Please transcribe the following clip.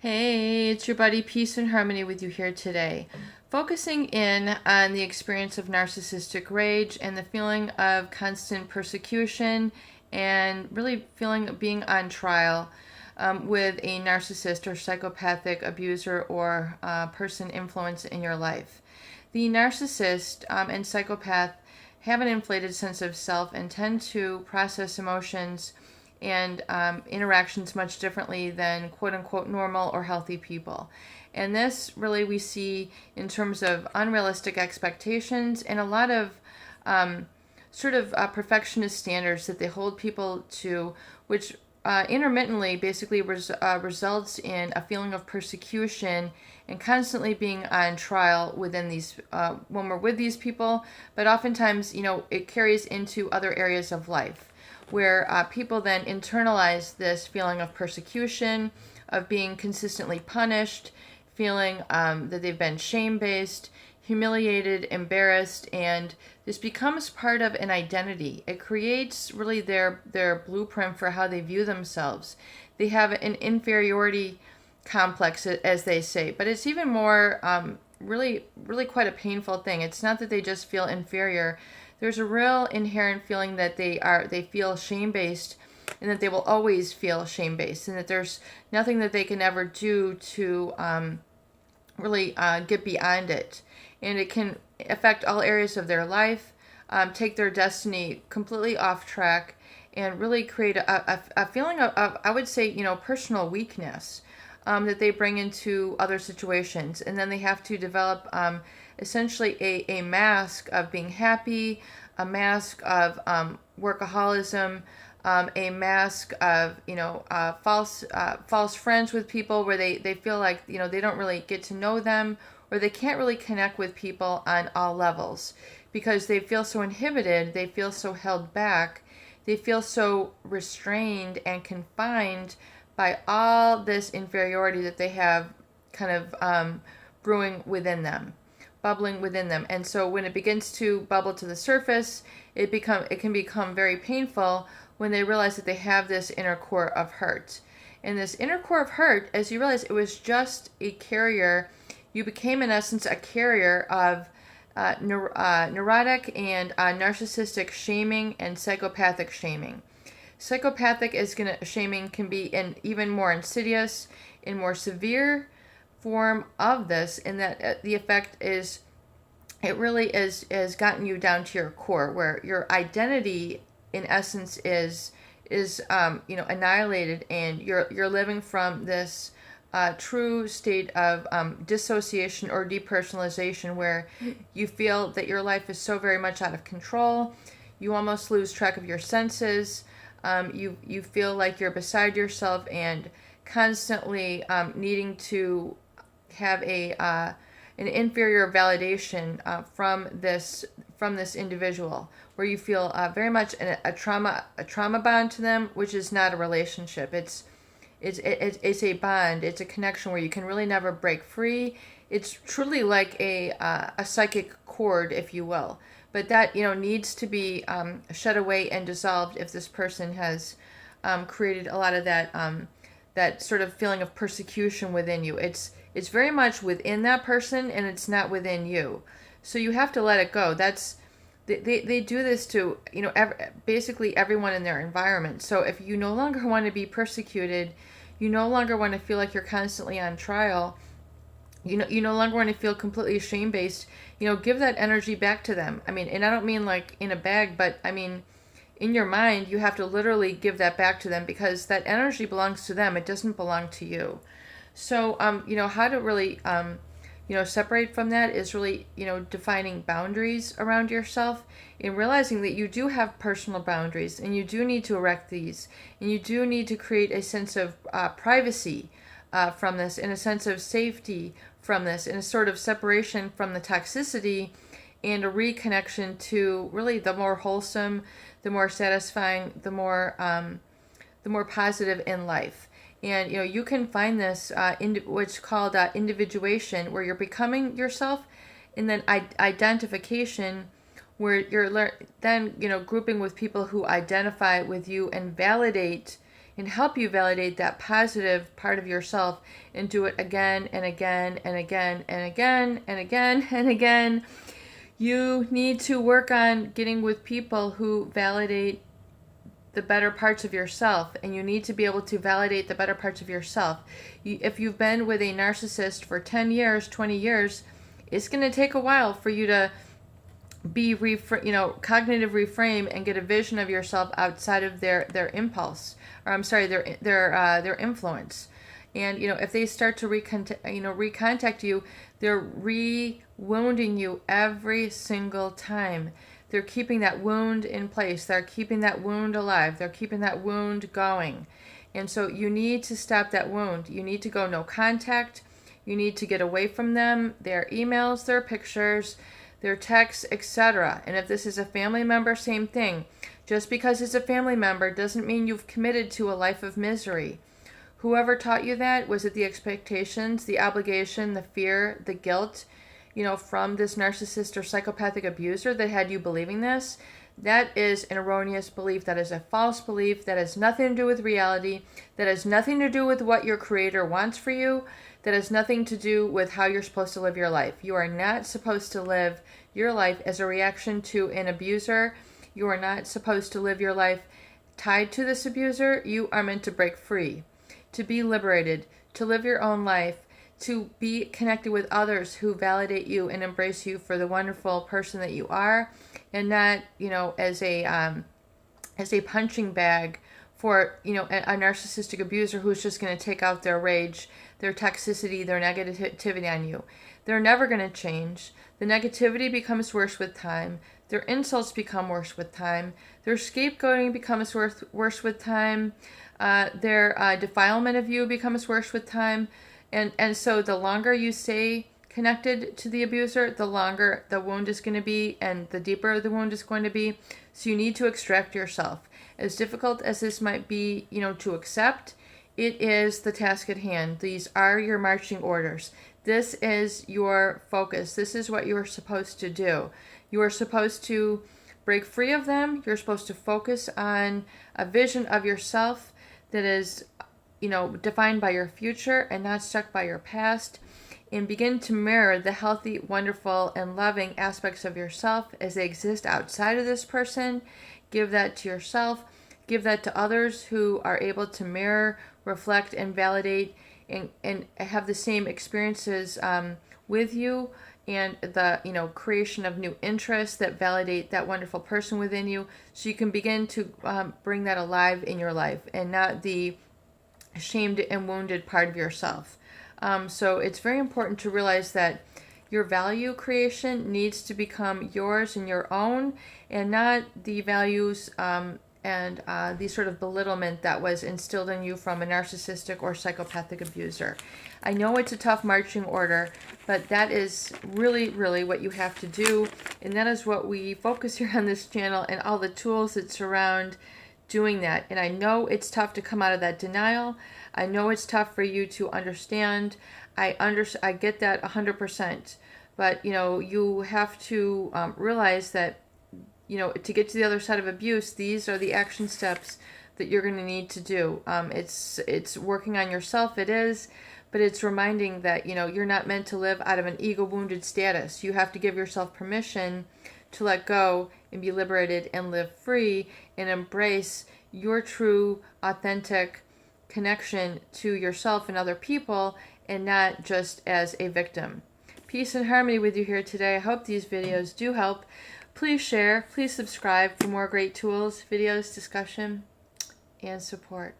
Hey, it's your buddy Peace and Harmony with you here today. Focusing in on the experience of narcissistic rage and the feeling of constant persecution and really feeling being on trial with a narcissist or psychopathic abuser or person influence in your life. The narcissist and psychopath have an inflated sense of self and tend to process emotions and interactions much differently than quote unquote normal or healthy people. And this really we see in terms of unrealistic expectations and a lot of perfectionist standards that they hold people to, which intermittently basically results in a feeling of persecution and constantly being on trial within these when we're with these people. But oftentimes, it carries into other areas of life where people then internalize this feeling of persecution, of being consistently punished, feeling that they've been shame-based, humiliated, embarrassed, and this becomes part of an identity. It creates really their blueprint for how they view themselves. They have an inferiority complex, as they say, but it's even more really quite a painful thing. It's not that they just feel inferior. There's a real inherent feeling that they feel shame-based and that they will always feel shame-based and that there's nothing that they can ever do to really get beyond it. And it can affect all areas of their life, take their destiny completely off track, and really create a feeling of, I would say, personal weakness that they bring into other situations. And then they have to develop essentially a mask of being happy, a mask of workaholism, a mask of false friends with people where they feel like they don't really get to know them, or they can't really connect with people on all levels because they feel so inhibited, they feel so held back, they feel so restrained and confined by all this inferiority that they have kind of brewing within them, bubbling within them. And so when it begins to bubble to the surface, it can become very painful when they realize that they have this inner core of hurt. And this inner core of hurt, as you realize, it was just a carrier. You became, in essence, a carrier of neurotic and narcissistic shaming and psychopathic shaming. Psychopathic shaming can be an even more insidious and more severe form of this, in that the effect is, it really has gotten you down to your core, where your identity, in essence, is annihilated, and you're living from this true state of dissociation or depersonalization, where you feel that your life is so very much out of control. You almost lose track of your senses. You feel like you're beside yourself and constantly needing to have an inferior validation from this individual, where you feel very much a trauma bond to them, which is not a relationship. It's a bond. It's a connection where you can really never break free. It's truly like a psychic cord, if you will. But that needs to be shed away and dissolved if this person has created a lot of that sort of feeling of persecution within you. It's very much within that person, and it's not within you. So you have to let it go. They do this to basically everyone in their environment. So if you no longer want to be persecuted, you no longer want to feel like you're constantly on trial, you no longer want to feel completely shame-based, give that energy back to them. I mean, and I don't mean like in a bag, but I mean in your mind, you have to literally give that back to them, because that energy belongs to them. It doesn't belong to you. So how to really separate from that is really defining boundaries around yourself, and realizing that you do have personal boundaries, and you do need to erect these, and you do need to create a sense of privacy from this, and a sense of safety from this, and a sort of separation from the toxicity, and a reconnection to really the more wholesome, the more satisfying, the more positive in life. And you can find this in what's called individuation, where you're becoming yourself, and then identification, where you're then grouping with people who identify with you and validate and help you validate that positive part of yourself, and do it again and again and again and again and again and again. You need to work on getting with people who validate the better parts of yourself, and you need to be able to validate the better parts of yourself. If you've been with a narcissist for 10 years, 20 years, it's going to take a while for you to be cognitive reframe and get a vision of yourself outside of their impulse, or I'm sorry, their influence. And if they start to recontact you, they're re-wounding you every single time. They're keeping that wound in place. They're keeping that wound alive. They're keeping that wound going. And so you need to stop that wound. You need to go no contact. You need to get away from them, their emails, their pictures, their texts, etc. And if this is a family member, same thing. Just because it's a family member doesn't mean you've committed to a life of misery. Whoever taught you that, was it the expectations, the obligation, the fear, the guilt, from this narcissist or psychopathic abuser that had you believing this? That is an erroneous belief. That is a false belief. That has nothing to do with reality. That has nothing to do with what your creator wants for you. That has nothing to do with how you're supposed to live your life. You are not supposed to live your life as a reaction to an abuser. You are not supposed to live your life tied to this abuser. You are meant to break free, to be liberated, to live your own life, to be connected with others who validate you and embrace you for the wonderful person that you are, and not, as a punching bag for, a narcissistic abuser who's just going to take out their rage, their toxicity, their negativity on you. They're never going to change. The negativity becomes worse with time. Their insults become worse with time. Their scapegoating becomes worse with time. Their defilement of you becomes worse with time. And so the longer you stay connected to the abuser, the longer the wound is going to be, and the deeper the wound is going to be. So you need to extract yourself. As difficult as this might be, to accept, it is the task at hand. These are your marching orders. This is your focus. This is what you are supposed to do. You are supposed to break free of them. You're supposed to focus on a vision of yourself that is, defined by your future and not stuck by your past, and begin to mirror the healthy, wonderful, and loving aspects of yourself as they exist outside of this person. Give that to yourself. Give that to others who are able to mirror, reflect, and validate, and have the same experiences with you, and the creation of new interests that validate that wonderful person within you, so you can begin to bring that alive in your life, and not the shamed and wounded part of yourself. So it's very important to realize that your value creation needs to become yours and your own, and not the values and the sort of belittlement that was instilled in you from a narcissistic or psychopathic abuser. I know it's a tough marching order, but that is really, really what you have to do, and that is what we focus here on this channel, and all the tools that surround doing that. And I know it's tough to come out of that denial. I know it's tough for you to understand. I get that 100%. But you have to realize that to get to the other side of abuse, these are the action steps that you're going to need to do. It's working on yourself. It is. But it's reminding that you're not meant to live out of an ego wounded status. You have to give yourself permission to let go and be liberated and live free and embrace your true, authentic connection to yourself and other people, and not just as a victim. Peace and harmony with you here today. I hope these videos do help. Please share, please subscribe for more great tools, videos, discussion, and support.